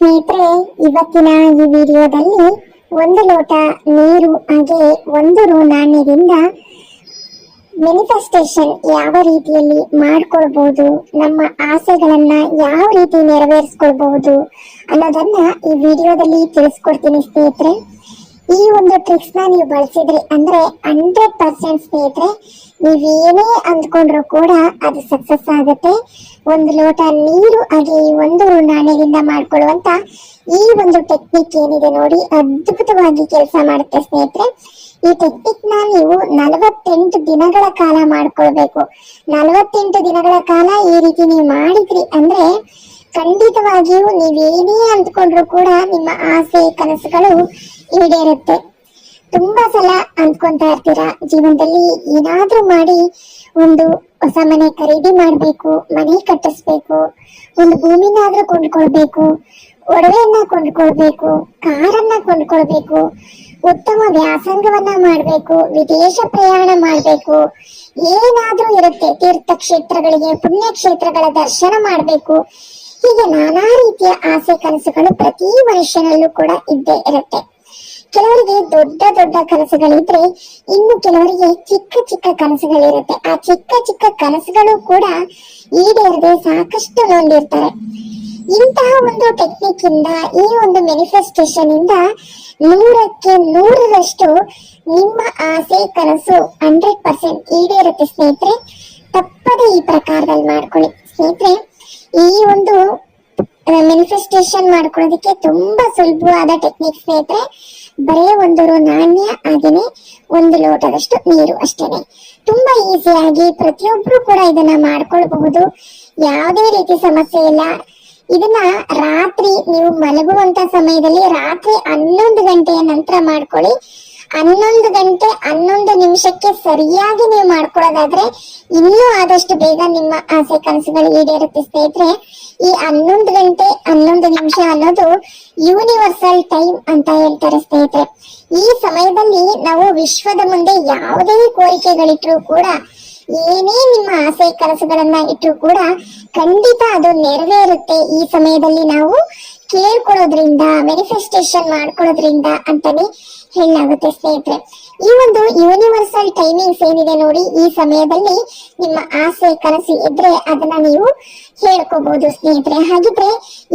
ಸ್ನೇಹಿತರೆ, ಇವತ್ತಿನ ಈ ವಿಡಿಯೋದಲ್ಲಿ ಒಂದು ಲೋಟ ನೀರು ಹಾಗೆ ಒಂದು ರೂ ನಾಣ್ಯದಿಂದ ಮ್ಯಾನಿಫೆಸ್ಟೇಷನ್ ಯಾವ ರೀತಿಯಲ್ಲಿ ಮಾಡ್ಕೊಳ್ಬಹುದು, ನಮ್ಮ ಆಸೆಗಳನ್ನ ಯಾವ ರೀತಿ ನೆರವೇರಿಸ್ಕೊಳ್ಬಹುದು ಅನ್ನೋದನ್ನ ಈ ವಿಡಿಯೋದಲ್ಲಿ ತಿಳಿಸ್ಕೊಡ್ತೀನಿ ಸ್ನೇಹಿತರೆ. ಈ ಒಂದು ಟ್ರಿಕ್ಸ್ ನ ನೀವು ಬಳಸಿದ್ರಿ ಅಂದ್ರೆ 100% ಸ್ನೇಹಿತರೆ, ನೀವೇನೇ ಅಂದ್ಕೊಂಡ್ರು ಕೂಡ ಅದು ಸಕ್ಸಸ್ ಆಗುತ್ತೆ. ಒಂದು ಲೋಟ ನೀರು ಹಾಗೆ ಈ ಒಂದು ನಾಣ್ಯದಿಂದ ಮಾಡ್ಕೊಳ್ಳುವಂತ ಈ ಒಂದು ಟೆಕ್ನಿಕ್ ಏನಿದೆ ನೋಡಿ, ಅದ್ಭುತವಾಗಿ ಕೆಲಸ ಮಾಡುತ್ತೆ ಸ್ನೇಹಿತರೆ. ಈ ಟೆಕ್ನಿಕ್ ನ ನೀವು 48 ದಿನಗಳ ಕಾಲ ಮಾಡ್ಕೊಳ್ಬೇಕು. 48 ದಿನಗಳ ಕಾಲ ಈ ರೀತಿ ನೀವು ಮಾಡಿದ್ರಿ ಅಂದ್ರೆ ಖಂಡಿತವಾಗಿಯೂ ನೀವೇನೇ ಅಂದ್ಕೊಂಡ್ರು ಕೂಡ ನಿಮ್ಮ ಆಸೆ ಕನಸುಗಳು ಈಡೇರುತ್ತೆ. ತುಂಬಾ ಸಲ ಅಂದ್ಕೊಂತಾ ಇರ್ತೀರಾ, ಜೀವನದಲ್ಲಿ ಏನಾದ್ರೂ ಮಾಡಿ ಒಂದು ಹೊಸ ಮನೆ ಖರೀದಿ ಮಾಡ್ಬೇಕು, ಮನೆ ಕಟ್ಟಿಸ್ಬೇಕು, ಒಂದು ಭೂಮಿನಾದ್ರೂ ಕೊಂಡ್ಕೊಳ್ಬೇಕು, ಒಡವೆಯನ್ನ ಕೊಂಡ್ಕೊಳ್ಬೇಕು, ಕಾರನ್ನ ಕೊಂಡ್ಕೊಳ್ಬೇಕು, ಉತ್ತಮ ವ್ಯಾಸಂಗವನ್ನ ಮಾಡ್ಬೇಕು, ವಿದೇಶ ಪ್ರಯಾಣ ಮಾಡ್ಬೇಕು, ಏನಾದ್ರೂ ಇರುತ್ತೆ. ತೀರ್ಥಕ್ಷೇತ್ರಗಳಿಗೆ, ಪುಣ್ಯಕ್ಷೇತ್ರಗಳ ದರ್ಶನ ಮಾಡ್ಬೇಕು. ಹೀಗೆ ನಾನಾ ರೀತಿಯ ಆಸೆ ಕನಸುಗಳು ಪ್ರತಿ ಮನುಷ್ಯನಲ್ಲೂ ಕೂಡ ಇದ್ದೇ ಇರುತ್ತೆ. ಕೆಲವರಿಗೆ ದೊಡ್ಡ ದೊಡ್ಡ ಕನಸುಗಳಿದ್ರೆ, ಇನ್ನು ಕೆಲವರಿಗೆ ಚಿಕ್ಕ ಚಿಕ್ಕ ಕನಸುಗಳಿರುತ್ತೆ. ಆ ಚಿಕ್ಕ ಚಿಕ್ಕ ಕನಸುಗಳು ಕೂಡ ಈಡೇರದೆ ಸಾಕಷ್ಟು ನೊಂದಿರ್ತಾರೆ. ಇಂತಹ ಒಂದು ಟೆಕ್ನಿಕ್ ಇಂದ, ಈ ಒಂದು ಮ್ಯಾನಿಫೆಸ್ಟೇಷನ್ ಇಂದ 100ಕ್ಕೆ 100ರಷ್ಟು ನಿಮ್ಮ ಆಸೆ ಕನಸು 100% ಈಡೇರುತ್ತೆ ಸ್ನೇಹಿತರೆ. ತಪ್ಪದೆ ಈ ಪ್ರಕಾರದಲ್ಲಿ ಮಾಡ್ಕೊಳ್ಳಿ ಸ್ನೇಹಿತರೆ. ಈ ಒಂದು ಮ್ಯಾನಿಫೆಸ್ಟೇಷನ್ ಮಾಡ್ಕೊಳ್ಳೋದಕ್ಕೆ ತುಂಬಾ ಸುಲಭವಾದ ಟೆಕ್ನಿಕ್ ಸ್ನೇಹಿತರೆ. ಬರೇ ಒಂದು ರೂ ನಾಣ್ಯ ಹಾಗೇನೆ ಒಂದು ಲೋಟದಷ್ಟು ನೀರು ಅಷ್ಟೇನೆ. ತುಂಬಾ ಈಸಿಯಾಗಿ ಪ್ರತಿಯೊಬ್ರು ಕೂಡ ಇದನ್ನ ಮಾಡ್ಕೊಳ್ಬಹುದು. ಯಾವುದೇ ರೀತಿ ಸಮಸ್ಯೆ ಇಲ್ಲ. ಇದನ್ನ ರಾತ್ರಿ ನೀವು ಮಲಗುವಂತ ಸಮಯದಲ್ಲಿ ರಾತ್ರಿ 11 ಗಂಟೆಯ ನಂತರ ಮಾಡ್ಕೊಳ್ಳಿ. 11 ಗಂಟೆ 11 ನಿಮಿಷಕ್ಕೆ ಸರಿಯಾಗಿ ನೀವು ಮಾಡ್ಕೊಳ್ಳೋದಾದ್ರೆ ಇನ್ನೂ ಆದಷ್ಟು ಬೇಗ ನಿಮ್ಮ ಆಸೆ ಕನಸುಗಳು ಈಡೇರುತ್ತೆ ಸ್ನೇಹಿತರೆ. ಈ 11 ಗಂಟೆ 11 ನಿಮಿಷ ಅನ್ನೋದು ಯೂನಿವರ್ಸಲ್ ಟೈಮ್ ಅಂತ ಹೇಳ್ತಾರೆ ಸ್ನೇಹಿತರೆ. ಈ ಸಮಯದಲ್ಲಿ ನಾವು ವಿಶ್ವದ ಮುಂದೆ ಯಾವುದೇ ಕೋರಿಕೆಗಳಿಟ್ರು ಕೂಡ, ಏನೇ ನಿಮ್ಮ ಆಸೆ ಕನಸುಗಳನ್ನ ಇಟ್ಟರು ಕೂಡ ಖಂಡಿತ ಅದು ನೆರವೇರುತ್ತೆ. ಈ ಸಮಯದಲ್ಲಿ ನಾವು ಕೇಳ್ಕೊಳ್ಳೋದ್ರಿಂದ, ಮ್ಯಾನಿಫೆಸ್ಟೇಷನ್ ಮಾಡ್ಕೊಳ್ಳೋದ್ರಿಂದ ಅಂತಾನೆ ಹೇಳಲಾಗುತ್ತೆ ಸ್ನೇಹಿತರೆ. ಈ ಒಂದು ಯೂನಿವರ್ಸಲ್ ಟೈಮಿಂಗ್ಸ್ ಏನಿದೆ ನೋಡಿ, ಈ ಸಮಯದಲ್ಲಿ ನಿಮ್ಮ ಆಸೆ ಕನಸು ಇದ್ರೆ ಅದನ್ನ ನೀವು ಹೇಳ್ಕೋಬಹುದು ಸ್ನೇಹಿತರೆ. ಹಾಗಿದ್ರೆ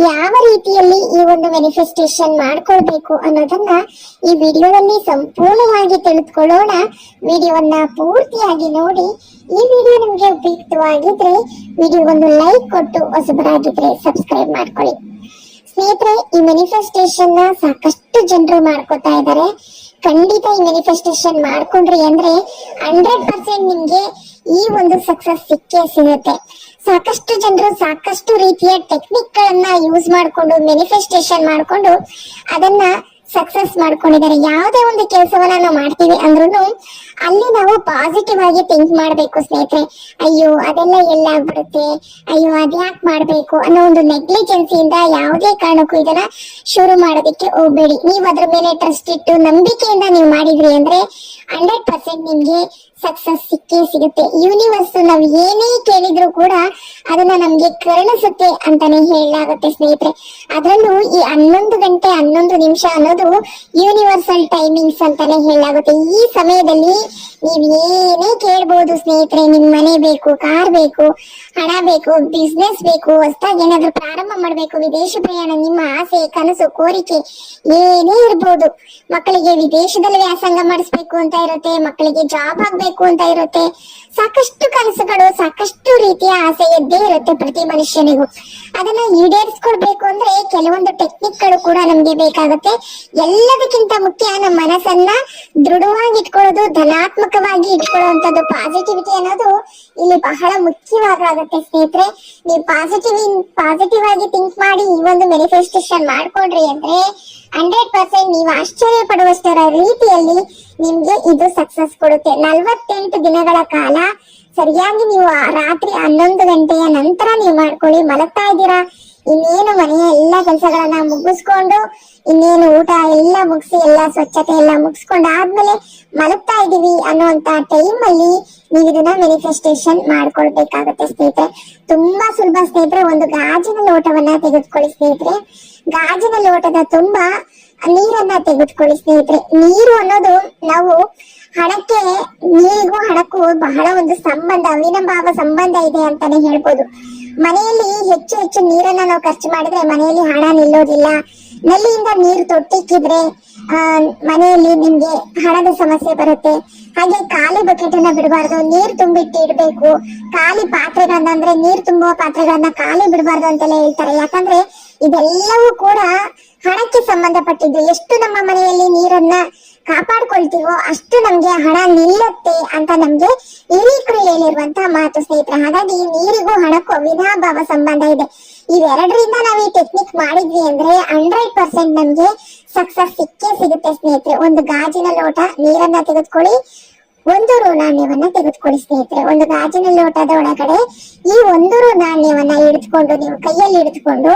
ಯಾವ ರೀತಿಯಲ್ಲಿ ಈ ಒಂದು ಮ್ಯಾನಿಫೆಸ್ಟೇಷನ್ ಮಾಡ್ಕೊಳ್ಬೇಕು ಅನ್ನೋದನ್ನ ಈ ವಿಡಿಯೋದಲ್ಲಿ ಸಂಪೂರ್ಣವಾಗಿ ತಿಳಿದುಕೊಳ್ಳೋಣ. ವಿಡಿಯೋವನ್ನ ಪೂರ್ತಿಯಾಗಿ ನೋಡಿ. ಈ ವಿಡಿಯೋ ನಿಮ್ಗೆ ಉಪಯುಕ್ತವಾಗಿದ್ರೆ ವಿಡಿಯೋಗೊಂದು ಲೈಕ್ ಕೊಟ್ಟು, ಹೊಸಬರಾಗಿದ್ರೆ ಸಬ್ಸ್ಕ್ರೈಬ್ ಮಾಡ್ಕೊಳ್ಳಿ ಸ್ನೇಹಿತರೆ. ಈ ಮ್ಯಾನಿಫೆಸ್ಟೇಷನ್ ನ ಸಾಕಷ್ಟು ಜನರು ಮಾಡ್ಕೋತಾ ಇದ್ದಾರೆ. ಖಂಡಿತ ಈ ಮ್ಯಾನಿಫೆಸ್ಟೇಷನ್ ಮಾಡ್ಕೊಂಡ್ರಿ ಅಂದ್ರೆ 100% ನಿಮ್ಗೆ ಈ ಒಂದು ಸಕ್ಸಸ್ ಸಿಕ್ಕೇ ಸಿಗುತ್ತೆ. ಸಾಕಷ್ಟು ಜನರು ಸಾಕಷ್ಟು ರೀತಿಯ ಟೆಕ್ನಿಕ್ ಗಳನ್ನ ಯೂಸ್ ಮಾಡ್ಕೊಂಡು ಮ್ಯಾನಿಫೆಸ್ಟೇಷನ್ ಮಾಡ್ಕೊಂಡು ಅದನ್ನ ಸಕ್ಸಸ್ ಮಾಡ್ಕೊಂಡಿದ್ದಾರೆ. ಯಾವುದೇ ಒಂದು ಕೆಲಸವನ್ನ ನಾವು ಮಾಡ್ತೀವಿ ಅಂದ್ರೂ ಅಲ್ಲಿ ನಾವು ಪಾಸಿಟಿವ್ ಆಗಿ ಥಿಂಕ್ ಮಾಡ್ಬೇಕು ಸ್ನೇಹಿತರೆ. ಅಯ್ಯೋ ಅದೆಲ್ಲ ಎಲ್ಲ ಆಗ್ಬಿಡುತ್ತೆ, ಅಯ್ಯೋ ಅದ್ಯಾಕ್ ಮಾಡ್ಬೇಕು ಅನ್ನೋ ಒಂದು ನೆಗ್ಲಿಜೆನ್ಸಿಯಿಂದ ಯಾವುದೇ ಕಾರಣಕ್ಕೂ ಇದನ್ನ ಶುರು ಮಾಡೋದಕ್ಕೆ ಹೋಗ್ಬೇಡಿ. ನೀವು ಅದ್ರ ಮೇಲೆ ಟ್ರಸ್ಟ್ ಇಟ್ಟು ನಂಬಿಕೆಯಿಂದ ನೀವು ಮಾಡಿದ್ರಿ ಅಂದ್ರೆ 100% ನಿಮ್ಗೆ ಸಕ್ಸಸ್ ಸಿಕ್ಕೇ ಸಿಗುತ್ತೆ. ಯೂನಿವರ್ಸ್ ನಾವ್ ಏನೇ ಕೇಳಿದ್ರು ಕೂಡ ಅದನ್ನ ನಮ್ಗೆ ಕರುಣಿಸುತ್ತೆ ಅಂತಾನೆ ಹೇಳಲಾಗುತ್ತೆ ಸ್ನೇಹಿತರೆ. ಅದರಲ್ಲೂ ಈ 11 ಗಂಟೆ 11 ನಿಮಿಷ ಅನ್ನೋದು ಯೂನಿವರ್ಸಲ್ ಟೈಮಿಂಗ್ಸ್ ಅಂತಾನೆ ಹೇಳಲಾಗುತ್ತೆ. ಈ ಸಮಯದಲ್ಲಿ ನೀವ್ ಏನೇ ಕೇಳ್ಬಹುದು ಸ್ನೇಹಿತರೆ. ನಿಮ್ ಮನೆ ಬೇಕು, ಕಾರ್ ಬೇಕು, ಹಣ ಬೇಕು, ಬಿಸ್ನೆಸ್ ಬೇಕು, ಹೊಸದಾಗಿ ಏನಾದ್ರು ಪ್ರಾರಂಭ ಮಾಡ್ಬೇಕು, ವಿದೇಶ ಪ್ರಯಾಣ, ನಿಮ್ಮ ಆಸೆ ಕನಸು ಕೋರಿಕೆ ಏನೇ ಇರ್ಬೋದು. ಮಕ್ಕಳಿಗೆ ವಿದೇಶದಲ್ಲಿ ವ್ಯಾಸಂಗ ಮಾಡಿಸ್ಬೇಕು ಅಂತ ಇರುತ್ತೆ, ಮಕ್ಕಳಿಗೆ ಜಾಬ್ ಆಗ್ಬೇಕು ಅಂತ ಇರುತ್ತೆ. ಸಾಕಷ್ಟು ಕನಸುಗಳು, ಸಾಕಷ್ಟು ರೀತಿಯ ಆಸೆ ಇದ್ದೇ ಇರುತ್ತೆ ಪ್ರತಿ ಮನುಷ್ಯನಿಗೂ. ಅದನ್ನ ಈಡೇರಿಸ್ಕೊಳ್ಬೇಕು ಅಂದ್ರೆ ಕೆಲವೊಂದು ಟೆಕ್ನಿಕ್ ಗಳು ಕೂಡ ನಮ್ಗೆ ಬೇಕಾಗುತ್ತೆ. ಎಲ್ಲದಕ್ಕಿಂತ ಮುಖ್ಯ ನಮ್ಮ ಮನಸ್ಸನ್ನ ದೃಢವಾಗಿ ಇಟ್ಕೊಳ್ಳೋದು, ಧನಾತ್ಮಕವಾಗಿ ಇಟ್ಕೊಳ್ಳುವಂತದ್ದು, ಪಾಸಿಟಿವಿಟಿ ಅನ್ನೋದು ಇಲ್ಲಿ ಬಹಳ ಮುಖ್ಯವಾಗುತ್ತೆ ಸ್ನೇಹಿತರೆ. ನೀವು ಪಾಸಿಟಿವ್ ಆಗಿ ಥಿಂಕ್ ಮಾಡಿ ಈ ಒಂದು ಮ್ಯಾನಿಫೆಸ್ಟೇಷನ್ ಮಾಡ್ಕೊಂಡ್ರಿ ಅಂದ್ರೆ 100% ನೀವು ಆಶ್ಚರ್ಯ ಪಡುವಷ್ಟರ ರೀತಿಯಲ್ಲಿ ನಿಮ್ಗೆ ಇದು ಸಕ್ಸಸ್ ಕೊಡುತ್ತೆ. 48 ದಿನಗಳ ಕಾಲ ಸರಿಯಾಗಿ ನೀವು ರಾತ್ರಿ 11 ಗಂಟೆಯ ನಂತರ ನೀವು ಮಾಡ್ಕೊಳ್ಳಿ. ಮಲಗ್ತಾ ಇದ್ದೀರಾ, ಇನ್ನೇನು ಮನೆಯ ಎಲ್ಲಾ ಕೆಲಸಗಳನ್ನ ಮುಗಿಸ್ಕೊಂಡು ಇನ್ನೇನು ಊಟ ಎಲ್ಲ ಮುಗಿಸಿ ಎಲ್ಲ ಸ್ವಚ್ಛತೆ ಎಲ್ಲ ಮುಗಿಸ್ಕೊಂಡು ಆದ್ಮೇಲೆ ಮಲಗ್ತಾ ಇದೀವಿ ಅನ್ನುವಂತ ಟೈಮ್ ಅಲ್ಲಿ ನೀವು ಇದನ್ನ ಮ್ಯಾನಿಫೆಸ್ಟೇಷನ್ ಮಾಡ್ಕೊಳ್ಬೇಕಾಗತ್ತೆ ಸ್ನೇಹಿತರೆ. ತುಂಬಾ ಸುಲಭ ಸ್ನೇಹಿತರೆ. ಒಂದು ಗಾಜಿನ ಲೋಟವನ್ನ ತೆಗೆದುಕೊಳ್ಳಿ ಸ್ನೇಹಿತರೆ. ಗಾಜಿನ ಲೋಟದ ತುಂಬಾ ನೀರನ್ನ ತೆಗೆದುಕೊಳ್ಳಿ ಸ್ನೇಹಿತರೆ. ನೀರು ಅನ್ನೋದು ನಾವು ಹಣಕ್ಕೆ, ನೀರಿಗೂ ಹಣಕ್ಕೂ ಬಹಳ ಒಂದು ಸಂಬಂಧ, ಅವಿನಾಭಾವ ಸಂಬಂಧ ಇದೆ ಅಂತಾನೆ ಹೇಳ್ಬೋದು. ಮನೆಯಲ್ಲಿ ಹೆಚ್ಚು ಹೆಚ್ಚು ನೀರನ್ನ ನಾವು ಖರ್ಚು ಮಾಡಿದ್ರೆ ಮನೆಯಲ್ಲಿ ಹಣ ನಿಲ್ಲೋದಿಲ್ಲ. ನಲ್ಲಿಯಿಂದ ನೀರು ತೊಟ್ಟಿಕ್ಕಿದ್ರೆ ಮನೆಯಲ್ಲಿ ನಿಮ್ಗೆ ಹಣದ ಸಮಸ್ಯೆ ಬರುತ್ತೆ. ಹಾಗೆ ಖಾಲಿ ಬಕೆಟ್ ಅನ್ನ ಬಿಡಬಾರ್ದು, ನೀರ್ ತುಂಬಿಟ್ಟು ಇಡ್ಬೇಕು. ಖಾಲಿ ಪಾತ್ರೆಗಳನ್ನ, ಅಂದ್ರೆ ನೀರ್ ತುಂಬುವ ಪಾತ್ರೆಗಳನ್ನ ಖಾಲಿ ಬಿಡಬಾರ್ದು ಅಂತೆಲ್ಲ ಹೇಳ್ತಾರೆ. ಯಾಕಂದ್ರೆ ಇದೆಲ್ಲವೂ ಕೂಡ ಹಣಕ್ಕೆ ಸಂಬಂಧಪಟ್ಟಿದ್ದು. ಎಷ್ಟು ನಮ್ಮ ಮನೆಯಲ್ಲಿ ನೀರನ್ನ ಕಾಪಾಡ್ಕೊಳ್ತೀವೋ ಅಷ್ಟು ನಮ್ಗೆ ಹಣ ನಿಲ್ಲುತ್ತೆ ಅಂತ ನಮ್ಗೆ ಹಿರೀಕರು ಹೇಳಿರುವಂತಹ ಮಾತು ಸ್ನೇಹಿತರೆ. ಹಾಗಾಗಿ ನೀರಿಗೂ ಹಣಕ್ಕೂ ಅವಿನಾಭಾವ ಸಂಬಂಧ ಇದೆ. ಇವೆರಡರಿಂದ ನಾವು ಈ ಟೆಕ್ನಿಕ್ ಮಾಡಿದ್ವಿ ಅಂದ್ರೆ 100% ನಮ್ಗೆ ಸಕ್ಸಸ್ ಸಿಕ್ಕೇ ಸಿಗುತ್ತೆ ಸ್ನೇಹಿತರೆ. ಒಂದು ಗಾಜಿನ ಲೋಟ ನೀರನ್ನ ತೆಗೆದುಕೊಳ್ಳಿ, ಒಂದು ರೂ ನಾಣ್ಯವನ್ನ ತೆಗೆದುಕೊಳ್ಳಿ ಸ್ನೇಹಿತರೆ. ಒಂದು ಗಾಜಿನ ಲೋಟದ ಒಳಗಡೆ ಈ ಒಂದು ರೂ ನಾಣ್ಯವನ್ನ ಹಿಡಿದುಕೊಂಡು, ನೀವು ಕೈಯಲ್ಲಿ ಹಿಡಿದುಕೊಂಡು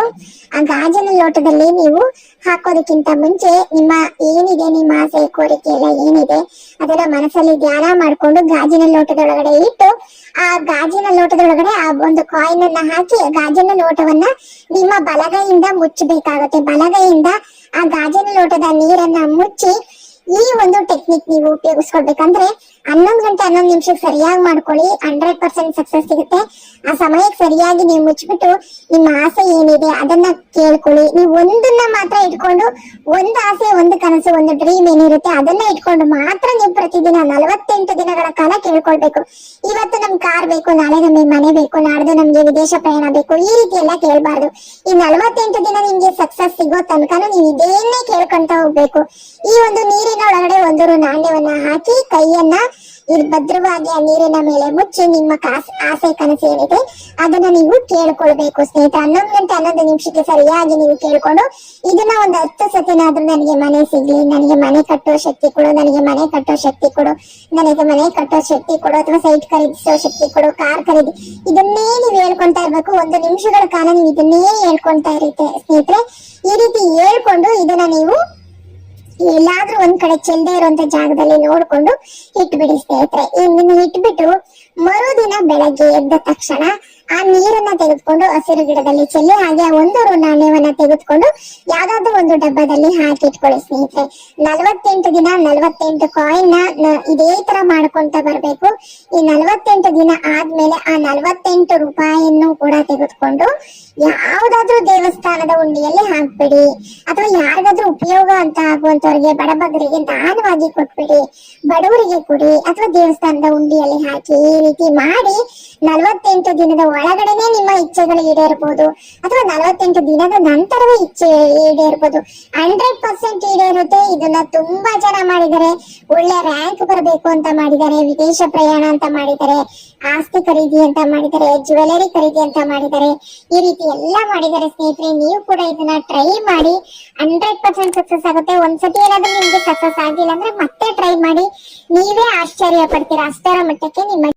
ಆ ಗಾಜಿನ ಲೋಟದಲ್ಲಿ ನೀವು ಹಾಕೋದಕ್ಕಿಂತ ಮುಂಚೆ ನಿಮ್ಮ ಏನಿದೆ, ನಿಮ್ಮ ಆಸೆ ಕೋರಿಕೆ ಎಲ್ಲ ಏನಿದೆ ಅದನ್ನ ಮನಸ್ಸಲ್ಲಿ ಧ್ಯಾನ ಮಾಡ್ಕೊಂಡು ಗಾಜಿನ ಲೋಟದೊಳಗಡೆ ಇಟ್ಟು ಆ ಗಾಜಿನ ಲೋಟದೊಳಗಡೆ ಆ ಒಂದು ಕಾಯಿನ್ ಅನ್ನ ಹಾಕಿ ಗಾಜಿನ ಲೋಟವನ್ನ ನಿಮ್ಮ ಬಲಗೈಯಿಂದ ಮುಚ್ಚಬೇಕಾಗುತ್ತೆ. ಬಲಗೈಯಿಂದ ಆ ಗಾಜಿನ ಲೋಟದ ನೀರನ್ನ ಮುಚ್ಚಿ ಈ ಒಂದು ಟೆಕ್ನಿಕ್ ನೀವು ಉಪಯೋಗಿಸ್ಕೊಳ್ಬೇಕಂದ್ರೆ 11 ಗಂಟೆ 11 ನಿಮಿಷಕ್ಕೆ ಸರಿಯಾಗಿ ಮಾಡ್ಕೊಳ್ಳಿ. 100% ಸಕ್ಸಸ್ ಸಿಗುತ್ತೆ. ಆ ಸಮಯಕ್ಕೆ ಸರಿಯಾಗಿ ನೀವು ಮುಚ್ಚಿಬಿಟ್ಟು ನಿಮ್ಮ ಆಸೆ ಏನಿದೆ ಅದನ್ನ ಕೇಳ್ಕೊಳ್ಳಿ. ನೀವು ಒಂದನ್ನ ಮಾತ್ರ ಇಟ್ಕೊಂಡು, ಒಂದು ಆಸೆ, ಒಂದು ಕನಸು, ಒಂದು ಡ್ರೀಮ್ ಏನಿರುತ್ತೆ ಅದನ್ನ ಇಟ್ಕೊಂಡು ಮಾತ್ರ ನೀವು ಪ್ರತಿದಿನ 48 ದಿನಗಳ ಕಾಲ ಕೇಳ್ಕೊಳ್ಬೇಕು. ಇವತ್ತು ನಮ್ಗೆ ಕಾರ್ ಬೇಕು, ನಾಳೆ ನಮಗೆ ಮನೆ ಬೇಕು, ನಾಡ್ದು ನಮ್ಗೆ ವಿದೇಶ ಪ್ರಯಾಣ ಬೇಕು, ಈ ರೀತಿ ಎಲ್ಲ ಕೇಳಬಾರ್ದು. ಈ 48 ದಿನ ನಿಮ್ಗೆ ಸಕ್ಸಸ್ ಸಿಗೋ ತನಕ ನೀವು ಇದೇನೇ ಕೇಳ್ಕೊಂತ ಹೋಗ್ಬೇಕು. ಈ ಒಂದು ನೀರಿನ ಒಳಗಡೆ ಒಂದು ರೂ ನಾಣ್ಯವನ್ನ ಹಾಕಿ ಕೈಯನ್ನ ಭದ್ರವಾಗಿ ಆ ನೀರಿನ ಮೇಲೆ ಮುಚ್ಚಿ ನಿಮ್ಮ ಆಸೆ ಕನಸು ಏನಿದೆ ಅದನ್ನ ನೀವು ಕೇಳ್ಕೊಳ್ಬೇಕು ಸ್ನೇಹಿತರೆ. 11 ಗಂಟೆ 11 ನಿಮಿಷಕ್ಕೆ ಸರಿಯಾಗಿ ನೀವು ಕೇಳ್ಕೊಂಡು ಇದನ್ನ ಒಂದು 10 ಸತಿನಾದ್ರೂ ನನಗೆ ಮನೆ ಸಿಗ್ಲಿ, ನನಗೆ ಮನೆ ಕಟ್ಟೋ ಶಕ್ತಿ ಕೊಡು, ನನಗೆ ಮನೆ ಕಟ್ಟೋ ಶಕ್ತಿ ಕೊಡು, ನನಗೆ ಮನೆ ಕಟ್ಟೋ ಶಕ್ತಿ ಕೊಡು, ಅಥವಾ ಸೈಟ್ ಖರೀದಿಸೋ ಶಕ್ತಿ ಕೊಡು, ಕಾರ್ ಖರೀದಿ, ಇದನ್ನೇ ನೀವು ಹೇಳ್ಕೊಂತಾ ಇರ್ಬೇಕು. 1 ನಿಮಿಷಗಳ ಕಾಲ ನೀವು ಇದನ್ನೇ ಹೇಳ್ಕೊಂತಾ ಇರುತ್ತೆ ಸ್ನೇಹಿತರೆ. ಈ ರೀತಿ ಹೇಳ್ಕೊಂಡು ಇದನ್ನ ನೀವು ಎಲ್ಲಾದ್ರೂ ಒಂದ್ ಕಡೆ ಚೆಲ್ಲದೆ ಇರುವಂತ ಜಾಗದಲ್ಲಿ ನೋಡ್ಕೊಂಡು ಇಟ್ಬಿಡಿ ಸ್ನೇಹಿತರೆ. ಇದನ್ನ ಇಟ್ಬಿಟ್ಟು ಮರುದಿನ ಬೆಳಗ್ಗೆ ಎದ್ದ ತಕ್ಷಣ ಆ ನೀರನ್ನ ತೆಗೆದುಕೊಂಡು ಹಸಿರು ಗಿಡದಲ್ಲಿ ಚೆಲ್ಲಿ, ಹಾಗೆ ಒಂದು ರೂ ನಾಣ್ಯವನ್ನ ತೆಗೆದುಕೊಂಡು ಯಾವ್ದಾದ್ರು ಒಂದು ಡಬ್ಬದಲ್ಲಿ ಹಾಕಿಟ್ಕೊಳ್ಳಿ ಸ್ನೇಹಿತರೆ. 48 ದಿನ 48 ಕಾಯಿನ್ ನ ಇದೇ ತರ ಮಾಡ್ಕೊಂತ ಬರ್ಬೇಕು. ಈ 48 ದಿನ ಆದ್ಮೇಲೆ ಆ 48 ರೂಪಾಯಿಯನ್ನು ಕೂಡ ತೆಗೆದುಕೊಂಡು ಯಾವ್ದಾದ್ರು ದೇವಸ್ಥಾನದ ಉಂಡಿಯಲ್ಲಿ ಹಾಕ್ಬಿಡಿ, ಅಥವಾ ಯಾರಿಗಾದ್ರೂ ಉಪಯೋಗ ಅಂತ ಆಗುವಂತವ್ರಿಗೆ, ಬಡಬಗರಿಗೆ ದಾನವಾಗಿ ಕೊಟ್ಬಿಡಿ, ಬಡವರಿಗೆ ಕೊಡಿ, ಅಥವಾ ದೇವಸ್ಥಾನದ ಉಂಡಿಯಲ್ಲಿ ಹಾಕಿ. ಈ ರೀತಿ ಮಾಡಿ 48 ದಿನದ ಒಳಗಡೆನೆ ನಿಮ್ಮ ಇಚ್ಛೆಗಳು ಈಡೇರಬಹುದು, ಅಥವಾ 48 ದಿನದ ನಂತರವೇ ಇಚ್ಛೆ ಈಡೇರಬಹುದು. 100% ಈಡೇರುತ್ತೆ. ಇದನ್ನ ತುಂಬಾ ಜನ ಮಾಡಿದ್ದಾರೆ. ಒಳ್ಳೆ ರ್ಯಾಂಕ್ ಬರಬೇಕು ಅಂತ ಮಾಡಿದ್ದಾರೆ, ವಿದೇಶ ಪ್ರಯಾಣ ಅಂತ ಮಾಡಿದ್ದಾರೆ, ಆಸ್ತಿ ಖರೀದಿ ಅಂತ ಮಾಡಿದ್ದಾರೆ, ಜ್ಯುವೆಲರಿ ಖರೀದಿ ಅಂತ ಮಾಡಿದ್ದಾರೆ, ಈ ರೀತಿ ಎಲ್ಲ ಮಾಡಿದ್ದಾರೆ ಸ್ನೇಹಿತರೆ. ನೀವು ಕೂಡ ಇದನ್ನ ಟ್ರೈ ಮಾಡಿ. 100% ಸಕ್ಸಸ್ ಆಗುತ್ತೆ. ಒಂದ್ಸತಿ ಏನಾದ್ರೂ ನಿಮ್ಗೆ ಸಕ್ಸಸ್ ಆಗಿಲ್ಲ ಅಂದ್ರೆ ಮತ್ತೆ ಟ್ರೈ ಮಾಡಿ, ನೀವೇ ಆಶ್ಚರ್ಯ ಪಡ್ತೀರಾ. ಅಷ್ಟರ ಮಟ್ಟಕ್ಕೆ ನಿಮ್ಮ